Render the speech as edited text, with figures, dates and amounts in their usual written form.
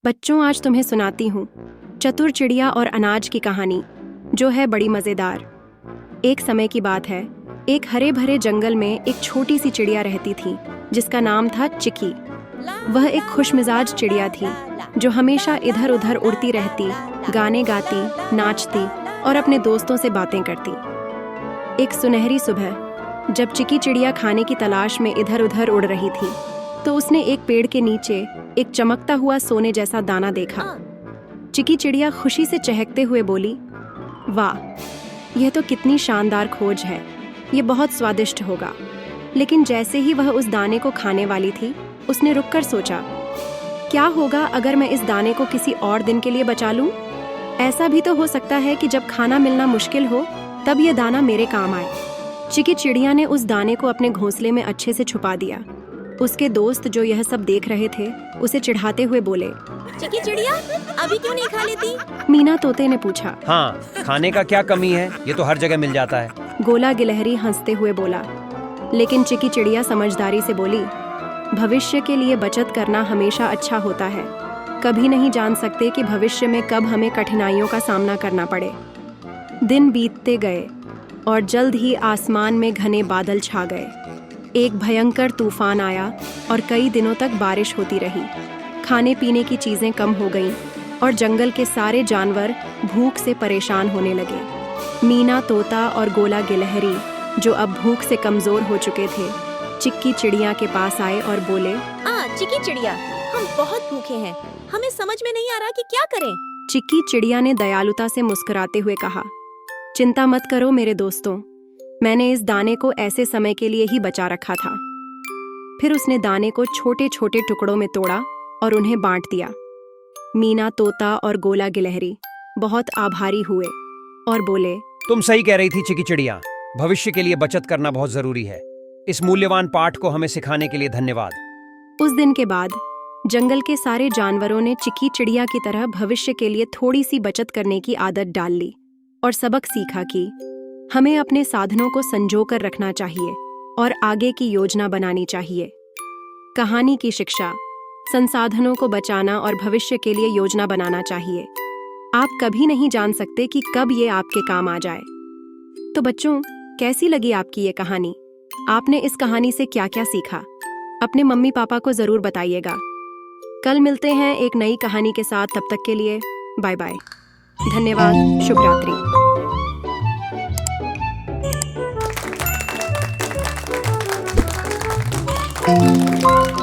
बच्चों, आज तुम्हें सुनाती हूँ चतुर चिड़िया और अनाज की कहानी, जो है बड़ी मज़ेदार। एक समय की बात है, एक हरे भरे जंगल में एक छोटी सी चिड़िया रहती थी जिसका नाम था चिकी। वह एक खुशमिजाज चिड़िया थी जो हमेशा इधर उधर उड़ती रहती, गाने गाती, नाचती और अपने दोस्तों से बातें करती। एक सुनहरी सुबह जब चिकी चिड़िया खाने की तलाश में इधर उधर उड़ रही थी तो उसने एक पेड़ के नीचे एक चमकता हुआ सोने जैसा दाना देखा। चिकी चिड़िया खुशी से चहकते हुए बोली, वाह, यह तो कितनी शानदार खोज है, ये बहुत स्वादिष्ट होगा। लेकिन जैसे ही वह उस दाने को खाने वाली थी, उसने रुककर सोचा, क्या होगा अगर मैं इस दाने को किसी और दिन के लिए बचा लूं? ऐसा भी तो हो सकता है कि जब खाना मिलना मुश्किल हो तब यह दाना मेरे काम आए। चिकी चिड़िया ने उस दाने को अपने घोंसले में अच्छे से छुपा दिया। उसके दोस्त जो यह सब देख रहे थे उसे चिढ़ाते हुए बोले, चिकी चिड़िया, अभी क्यों नहीं खा लेती? मीना तोते ने पूछा। हाँ, खाने का क्या कमी है, ये तो हर जगह मिल जाता है। गोला गिलहरी हंसते हुए बोला। लेकिन चिकी चिड़िया समझदारी से बोली, भविष्य के लिए बचत करना हमेशा अच्छा होता है। कभी नहीं जान सकते कि भविष्य में कब हमें कठिनाइयों का सामना करना पड़े। दिन बीतते गए और जल्द ही आसमान में घने बादल छा गए। एक भयंकर तूफान आया और कई दिनों तक बारिश होती रही। खाने पीने की चीज़ें कम हो गईं और जंगल के सारे जानवर भूख से परेशान होने लगे। मीना तोता और गोला गिलहरी, जो अब भूख से कमज़ोर हो चुके थे, चिक्की चिड़िया के पास आए और बोले, चिकी चिड़िया, हम बहुत भूखे हैं, हमें समझ में नहीं आ रहा कि क्या करें। चिक्की चिड़िया ने दयालुता से मुस्कुराते हुए कहा, चिंता मत करो मेरे दोस्तों, मैंने इस दाने को ऐसे समय के लिए ही बचा रखा था। फिर उसने दाने को छोटे छोटे टुकड़ों में तोड़ा और उन्हें बांट दिया। मीना तोता और गोला गिलहरी बहुत आभारी हुए और बोले, तुम सही कह रही थी चिकी चिड़िया, भविष्य के लिए बचत करना बहुत जरूरी है। इस मूल्यवान पाठ को हमें सिखाने के लिए धन्यवाद। उस दिन के बाद जंगल के सारे जानवरों ने चिकी चिड़िया की तरह भविष्य के लिए थोड़ी सी बचत करने की आदत डाल ली और सबक सीखा कि हमें अपने साधनों को संजो कर रखना चाहिए और आगे की योजना बनानी चाहिए। कहानी की शिक्षा: संसाधनों को बचाना और भविष्य के लिए योजना बनाना चाहिए। आप कभी नहीं जान सकते कि कब ये आपके काम आ जाए। तो बच्चों, कैसी लगी आपकी ये कहानी? आपने इस कहानी से क्या क्या सीखा? अपने मम्मी पापा को जरूर बताइएगा। कल मिलते हैं एक नई कहानी के साथ। तब तक के लिए बाय बाय। धन्यवाद। शुभ रात्रि। Thank you.